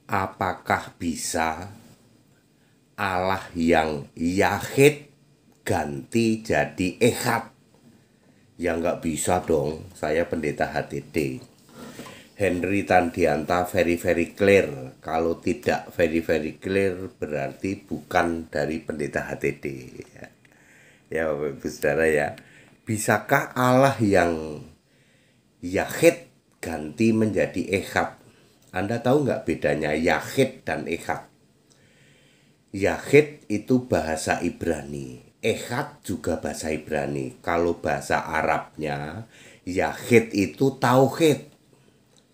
Apakah bisa Allah yang Yahid ganti jadi Ehad? Ya nggak bisa dong, saya pendeta HTD. Henry Tandianta very clear. Kalau tidak very clear berarti bukan dari pendeta HTD. Ya Bapak Ibu Saudara ya. Bisakah Allah yang Yahid ganti menjadi Ehad? Anda tahu nggak bedanya Yahid dan Ehad? Yahid itu bahasa Ibrani, Ehad juga bahasa Ibrani. Kalau bahasa Arabnya, Yahid itu tauhid.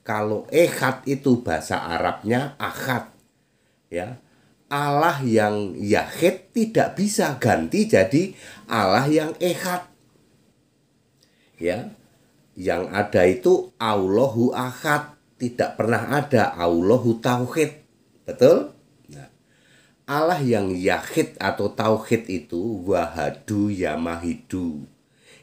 Kalau Ehad itu bahasa Arabnya Ahad. Ya, Allah yang Yahid tidak bisa ganti jadi Allah yang Ehad. Ya, yang ada itu Allahu Ahad, tidak pernah ada Allahu Tauhid. Betul? Nah, Allah yang Yahid atau Tauhid itu Wahadu Yamahidu,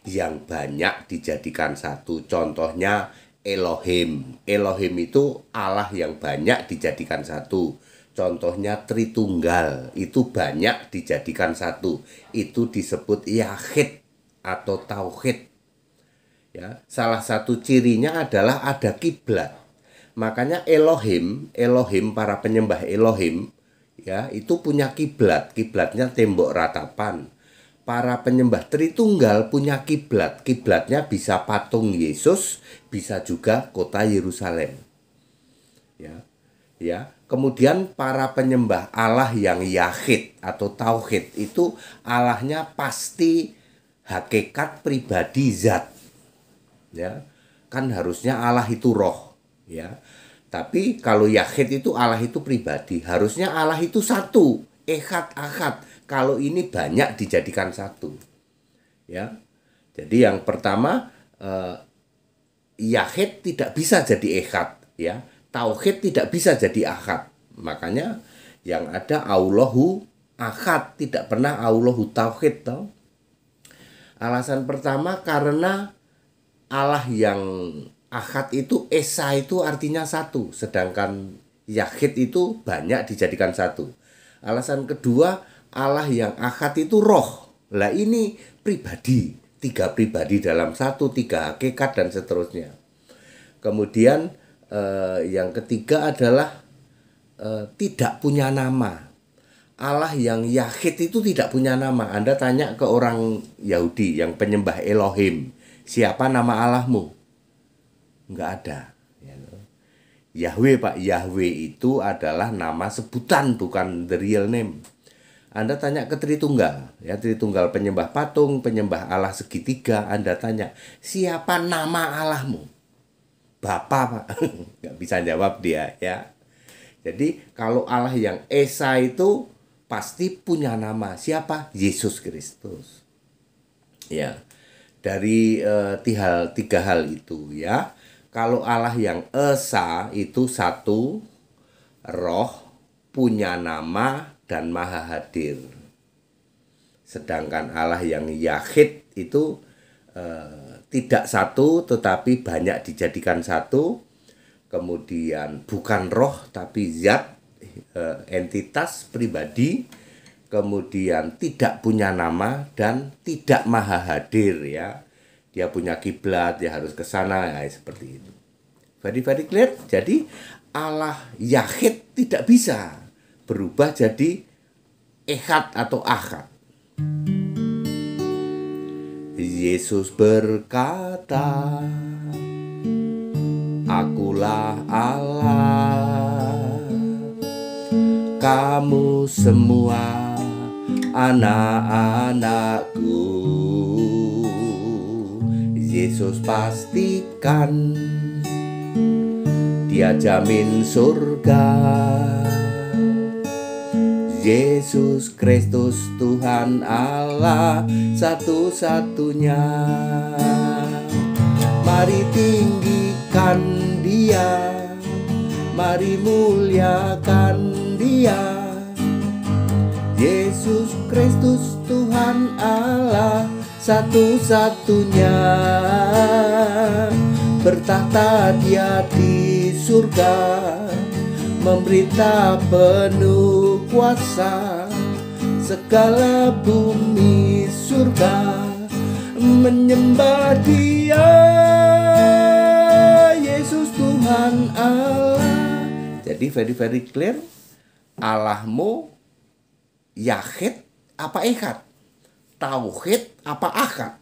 yang banyak dijadikan satu. Contohnya Elohim. Elohim itu Allah yang banyak dijadikan satu. Contohnya Tritunggal, itu banyak dijadikan satu. Itu disebut Yahid atau Tauhid. Ya, salah satu cirinya adalah ada kiblat. Makanya Elohim para penyembah Elohim ya, itu punya kiblat. Kiblatnya tembok ratapan. Para penyembah Tritunggal punya kiblat. Kiblatnya bisa patung Yesus, bisa juga kota Yerusalem. Ya. Ya, kemudian para penyembah Allah yang Yahid atau Tauhid itu Allahnya pasti hakikat pribadi zat. Ya, kan harusnya Allah itu roh, ya. Tapi kalau Yahid itu Allah itu pribadi, harusnya Allah itu satu, Ehad Ahad. Kalau ini banyak dijadikan satu, ya. Jadi yang pertama, Yahid tidak bisa jadi Ehad, ya. Tauhid tidak bisa jadi Ahad. Makanya yang ada Allahu Ahad, tidak pernah Allahu Tauhid, toh. Alasan pertama karena Allah yang Ahad itu Esa itu artinya satu, sedangkan Yahid itu banyak dijadikan satu. Alasan kedua, Allah yang Ahad itu roh. Lah ini pribadi, tiga pribadi dalam satu, tiga hakikat dan seterusnya. Kemudian yang ketiga adalah tidak punya nama. Allah yang Yahid itu tidak punya nama. Anda tanya ke orang Yahudi yang penyembah Elohim, siapa nama Allahmu? Enggak ada. Yahweh Pak, Yahweh itu adalah nama sebutan, bukan the real name. Anda tanya ke Tritunggal, ya Tritunggal penyembah patung, penyembah Allah segitiga. Anda tanya, siapa nama Allahmu? Bapa Pak, nggak bisa jawab dia ya. Jadi kalau Allah yang Esa itu pasti punya nama. Siapa? Yesus Kristus. Ya. Dari tiga hal itu ya. Kalau Allah yang Esa itu satu, roh, punya nama dan maha hadir. Sedangkan Allah yang Yahid itu tidak satu tetapi banyak dijadikan satu. Kemudian bukan roh tapi zat, entitas pribadi. Kemudian tidak punya nama dan tidak maha hadir ya. Dia punya kiblat, dia harus ke sana ya, seperti itu. Very clear. Jadi Allah Yahid tidak bisa berubah jadi Ehad atau Ahad. Yesus berkata, Akulah Allah, kamu semua anak-anakku. Yesus pastikan, Dia jamin surga. Yesus Kristus Tuhan Allah satu-satunya. Mari tinggikan Dia, mari muliakan Dia. Yesus Kristus Tuhan Allah satu-satunya. Bertahta Dia di surga, memerintah penuh kuasa, segala bumi surga menyembah Dia, Yesus Tuhan Allah. Jadi very clear, Allahmu Yahid apa Echad, Tauhid apa Ahad.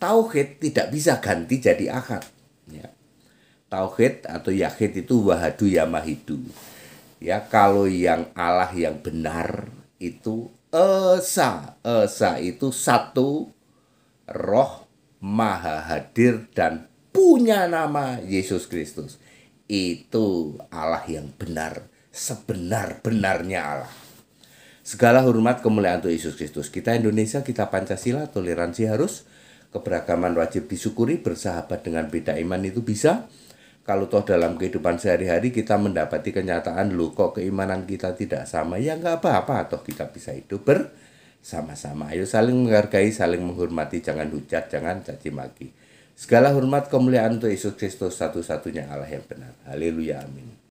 Tauhid tidak bisa ganti jadi Ahad, ya. Tauhid atau Yahid itu Wahadu ya Mahidu. Ya, kalau yang Allah yang benar itu Esa itu satu, Roh, Maha Hadir dan punya nama Yesus Kristus. Itu Allah yang benar, sebenar-benarnya Allah. Segala hormat kemuliaan untuk Yesus Kristus. Kita Indonesia, kita Pancasila, toleransi harus, keberagaman wajib disyukuri, bersahabat dengan beda iman itu bisa. Kalau toh dalam kehidupan sehari-hari kita mendapati kenyataan, loh kok keimanan kita tidak sama, ya nggak apa-apa, toh kita bisa hidup bersama-sama. Ayo saling menghargai, saling menghormati, jangan hujat, jangan caci maki. Segala hormat kemuliaan untuk Yesus Kristus, satu-satunya Allah yang benar. Haleluya, amin.